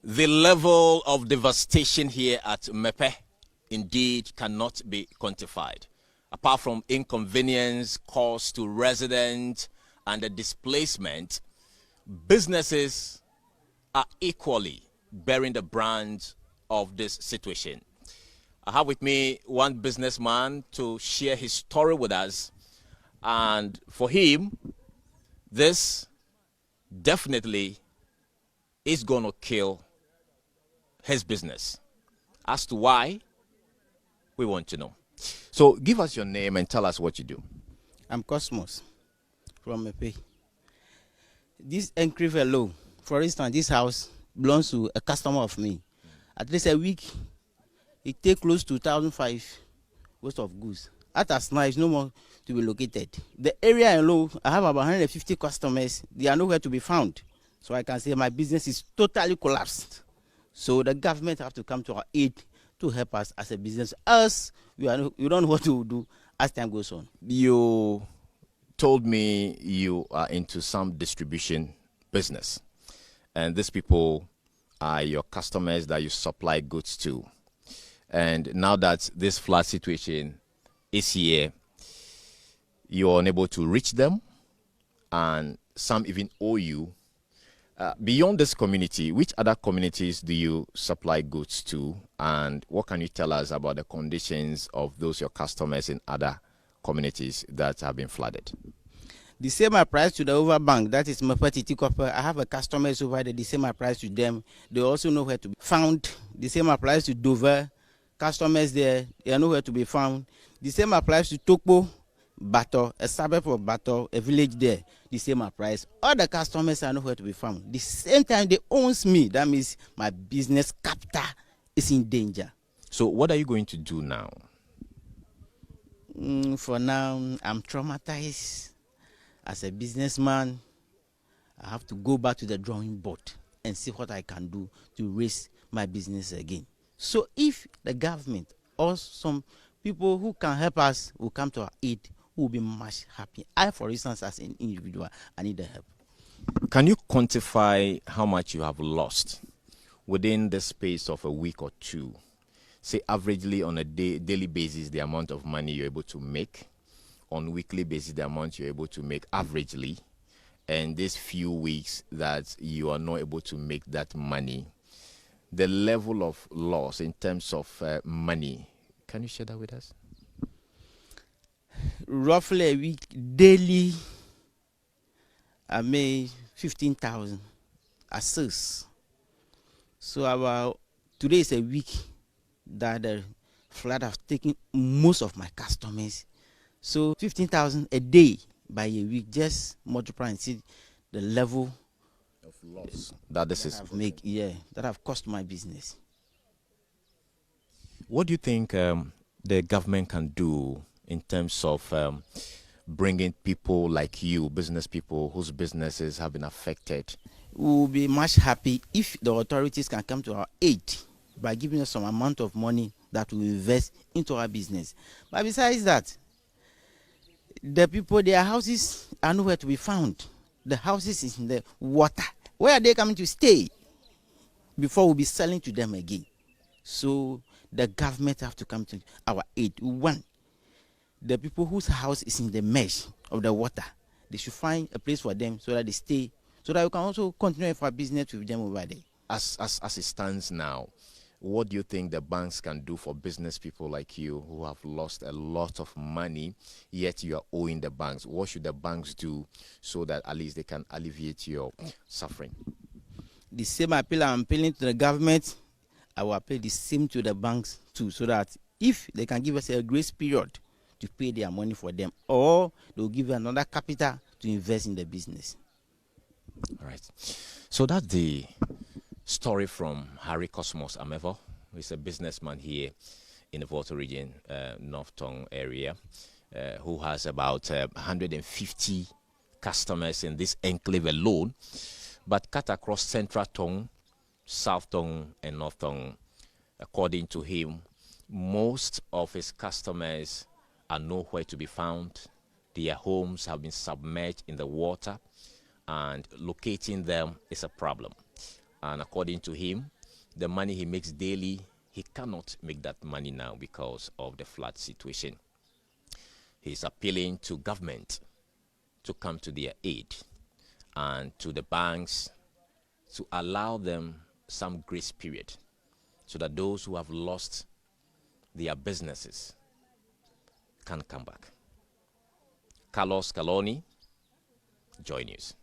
The level of devastation here at Mepe indeed cannot be quantified. Apart from inconvenience caused to residents and the displacement, businesses are equally bearing the brunt of this situation. I have with me one businessman to share his story with us, and for him, this definitely is going to kill his business. As to why, we want to know. So give us your name and tell us what you do. I'm Cosmos from Mepe. This enclave alone, for instance, this house belongs to a customer of me. At least a week, it takes close to 1,500 worth of goods. At as now, it's no more to be located. The area alone, I have about 150 customers. They are nowhere to be found. So I can say my business is totally collapsed. So the government have to come to our aid to help us as a business. Us, we don't know what to do as time goes on. You told me you are into some distribution business, and these people are your customers that you supply goods to. And now that this flood situation is here, you're unable to reach them, and some even owe you. Beyond this community, which other communities do you supply goods to, and what can you tell us about the conditions of those your customers in other communities that have been flooded? The same price to the overbank, that is Mapatiti Copper. I have a customers over there, the same price to them. They also know where to be found. The same applies to Dover. Customers there, they are nowhere to be found. The same applies to Tokpo, Bato, a suburb of Bato, a village there. The same applies. All the customers are nowhere to be found. The same time they owns me, that means my business capital is in danger. So what are you going to do now? For now, I'm traumatized. As a businessman, I have to go back to the drawing board and see what I can do to raise my business again. So if the government or some people who can help us will come to our aid, we will be much happy. I, for instance, as an individual, I need the help. Can you quantify how much you have lost within the space of a week or two? Say averagely on a daily basis, the amount of money you're able to make. On weekly basis, the amount you're able to make averagely. And these few weeks that you are not able to make that money. The level of loss in terms of money. Can you share that with us? Roughly a week, daily, I made 15,000 assist. So about today is a week that the flood have taken most of my customers. So 15,000 a day by a week, just multiply and see the level of loss that this is make, that have cost my business. What do you think the government can do in terms of bringing people like you, business people whose businesses have been affected? We will be much happy if the authorities can come to our aid by giving us some amount of money that we invest into our business. But besides that, the people, their houses are nowhere to be found. The houses is in the water. Where are they coming to stay before we'll be selling to them again? So the government have to come to our aid. One, the people whose house is in the mesh of the water, they should find a place for them so that they stay, so that we can also continue our business with them over there. As it stands now, what do you think the banks can do for business people like you who have lost a lot of money, yet you are owing the banks? What should the banks do so that at least they can alleviate your suffering? The same appeal I'm appealing to the government, I will appeal the same to the banks too, so that if they can give us a grace period to pay their money for them, or they'll give another capital to invest in the business. All right. So that's the story from Harry Cosmos Amevo, who is a businessman here in the Volta region, North Tongue area, who has about 150 customers in this enclave alone, but cut across Central Tongue, South Tongue, and North Tongue. According to him, most of his customers are nowhere to be found. Their homes have been submerged in the water, and locating them is a problem. And according to him, the money he makes daily, he cannot make that money now because of the flood situation. He's appealing to government to come to their aid and to the banks to allow them some grace period so that those who have lost their businesses can come back. Carlos Caloni, Joy News.